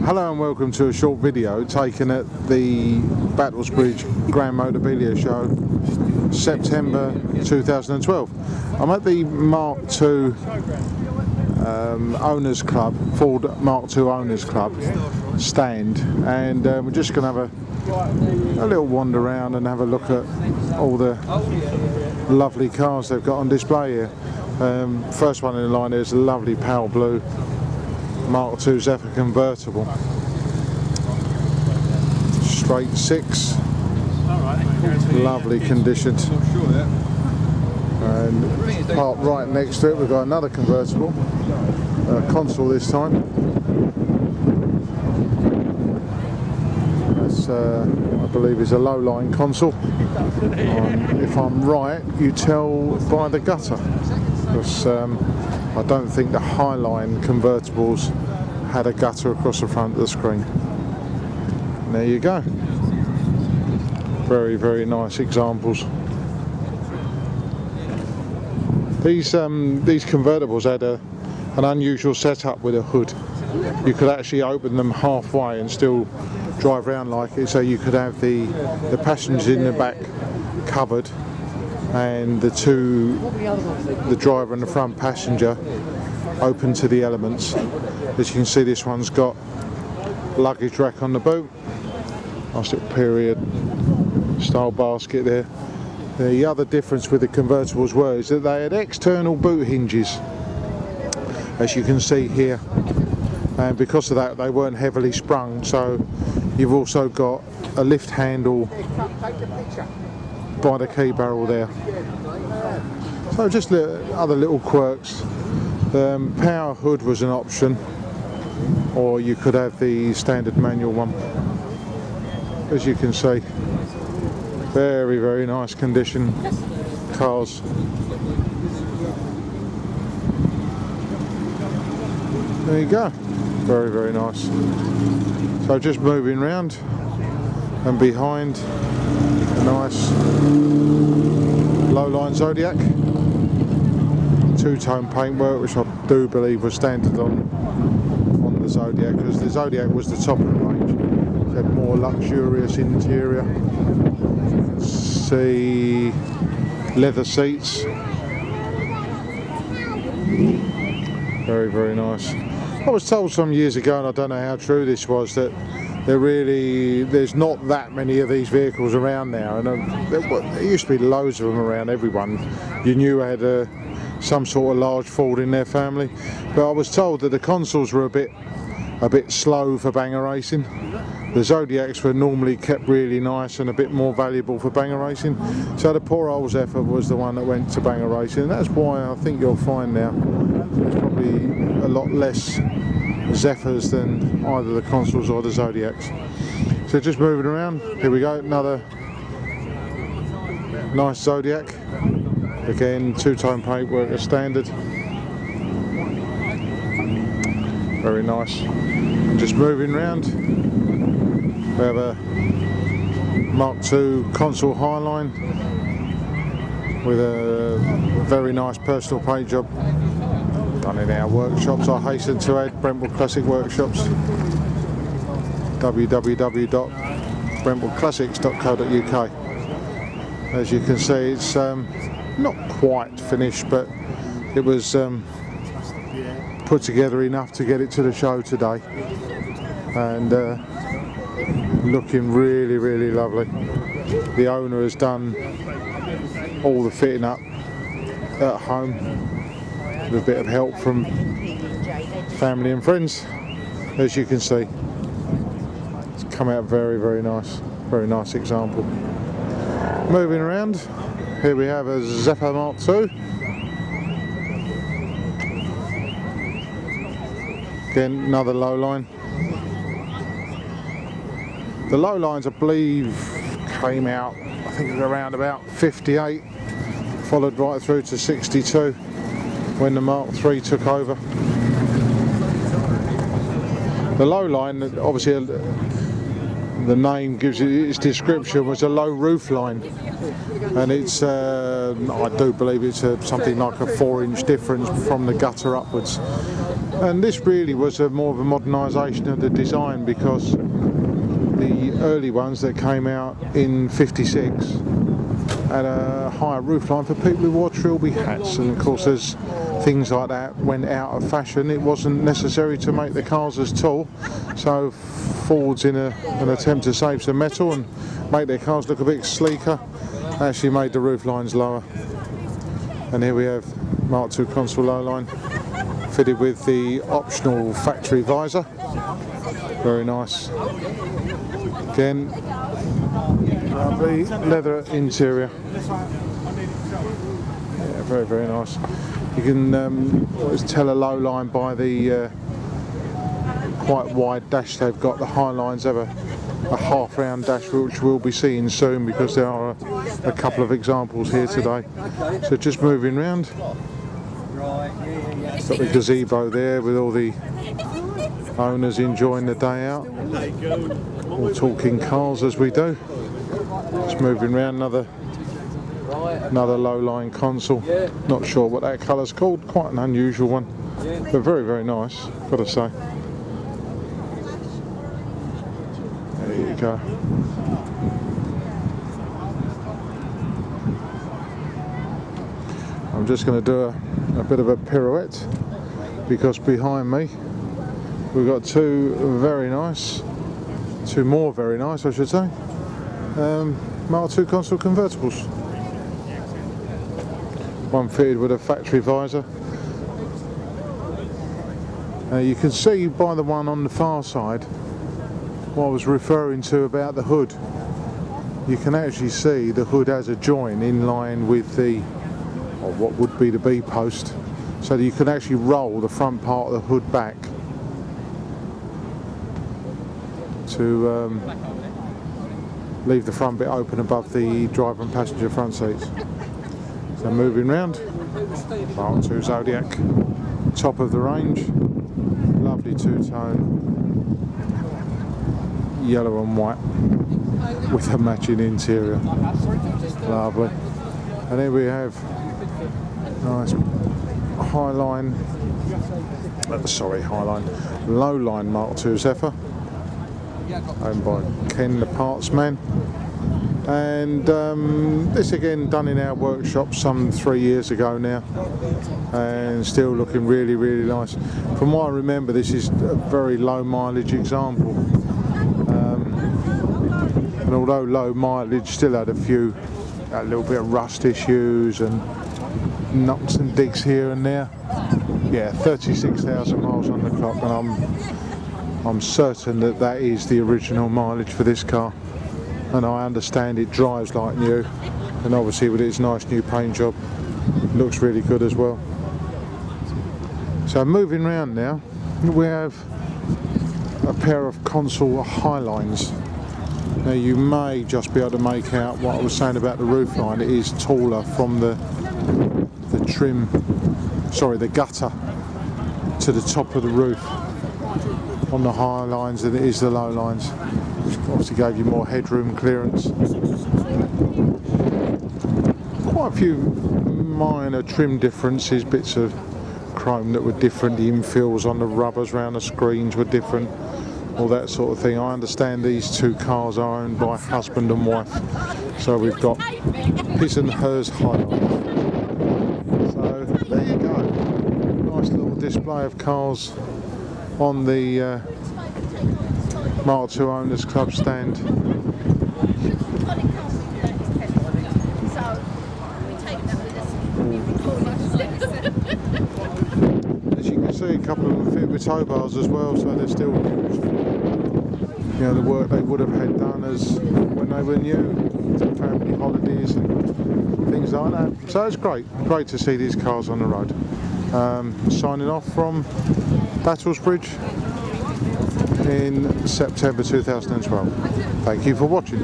Hello and welcome to a short video taken at the Battlesbridge Grand Motorbilia Show, September 2012. I'm at the Mark II Owners Club, Ford Mark II Owners Club stand, and we're just going to have a little wander around and have a look at all the lovely cars they've got on display here. First one in the line is a lovely pale blue Mark II ZEPHYR convertible, straight six, lovely condition. And parked right next to it we've got another convertible, CONSUL this time. That's I believe is a low-line CONSUL. If I'm right, you tell by the gutter, because I don't think the high-line convertibles had a gutter across the front of the screen. And there you go. Very, very nice examples. These convertibles had an unusual setup with a hood. You could actually open them halfway and still drive around like it, so you could have the passengers in the back covered and the driver and the front passenger open to the elements. As you can see, this one's got luggage rack on the boot, nice little period style basket there. The other difference with the convertibles is that they had external boot hinges, as you can see here, and because of that they weren't heavily sprung, so you've also got a lift handle by the key barrel there. So just other little quirks. The power hood was an option, or you could have the standard manual one. As you can see, very, very nice condition cars. There you go, very, very nice. So just moving round, and behind a nice low-line Zodiac, two-tone paintwork, which I do believe was standard on the Zodiac, because the Zodiac was the top of the range. It had more luxurious interior. See, leather seats, very, very nice. I was told some years ago, and I don't know how true this was, that there's not that many of these vehicles around now, and there used to be loads of them around. Everyone you knew had some sort of large Ford in their family, but I was told that the CONSULs were a bit slow for banger racing. The Zodiacs were normally kept really nice and a bit more valuable for banger racing, so the poor old ZEPHYR was the one that went to banger racing, and that's why I think you'll find now there's probably a lot less ZEPHYRs than either the CONSULs or the Zodiacs. So just moving around, here we go, another nice Zodiac, again two-tone paintwork as standard, very nice. And just moving around, we have a Mark II CONSUL Highline with a very nice personal paint job done in our workshops. I hasten to add, Brentwood Classic Workshops, www.brentwoodclassics.co.uk. As you can see, it's not quite finished, but it was put together enough to get it to the show today, and looking really, really lovely. The owner has done all the fitting up at home with a bit of help from family and friends. As you can see, it's come out very, very nice example. Moving around, here we have a ZEPHYR Mark II. Again, another low line. The low lines, I believe, came out, I think it was around about 58, followed right through to 62 when the Mark III took over. The low line, obviously the name gives it its description, was a low roof line, and it's I do believe it's something like a 4-inch difference from the gutter upwards. And this really was more of a modernisation of the design, because the early ones that came out in '56 had a higher roofline for people who wore trilby hats, and of course as things like that went out of fashion, it wasn't necessary to make the cars as tall, so Ford's, in an attempt to save some metal and make their cars look a bit sleeker, actually made the rooflines lower. And here we have Mark II CONSUL lowline fitted with the optional factory visor. Very nice. Again, lovely leather interior. Yeah, very, very nice. You can always tell a low line by the quite wide dash they've got. The high lines have a half round dash, which we'll be seeing soon, because there are a couple of examples here today. So just moving round. Got the gazebo there with all the owners enjoying the day out. All talking cars as we do. Just moving round, another low-line CONSUL. Not sure what that colour's called, quite an unusual one, but very, very nice, gotta say. There you go. I'm just going to do a bit of a pirouette, because behind me we've got two more very nice, I should say, Mark II CONSUL convertibles. One fitted with a factory visor. You can see by the one on the far side what I was referring to about the hood. You can actually see the hood has a join in line with the, or what would be the B post, so that you can actually roll the front part of the hood back to leave the front bit open above the driver and passenger front seats. So moving round, Mark II ZODIAC, top of the range, lovely two-tone, yellow and white with a matching interior, lovely. And here we have nice low-line Mark II ZEPHYR, owned by Ken the parts man. And this again done in our workshop some 3 years ago now, and still looking really, really nice. From what I remember, this is a very low mileage example, and although low mileage, still had a little bit of rust issues and knocks and digs here and there. Yeah, 36,000 miles on the clock, and I'm certain that is the original mileage for this car. And I understand it drives like new, and obviously with its nice new paint job, it looks really good as well. So moving round now, we have a pair of CONSUL Highlines. Now you may just be able to make out what I was saying about the roofline. It is taller from the gutter to the top of the roof on the higher lines than it is the low lines, which obviously gave you more headroom clearance. Quite a few minor trim differences, bits of chrome that were different, the infills on the rubbers around the screens were different, all that sort of thing. I understand these two cars are owned by husband and wife, so we've got his and hers highlights. So there you go, nice little display of cars on the Mark II Owners Club stand. As you can see, a couple of them fit with tow bars as well, so they're still used for, the work they would have had done as when they were new, family holidays and things like that. So it's great to see these cars on the road. Signing off from Battlesbridge in September 2012. Thank you for watching.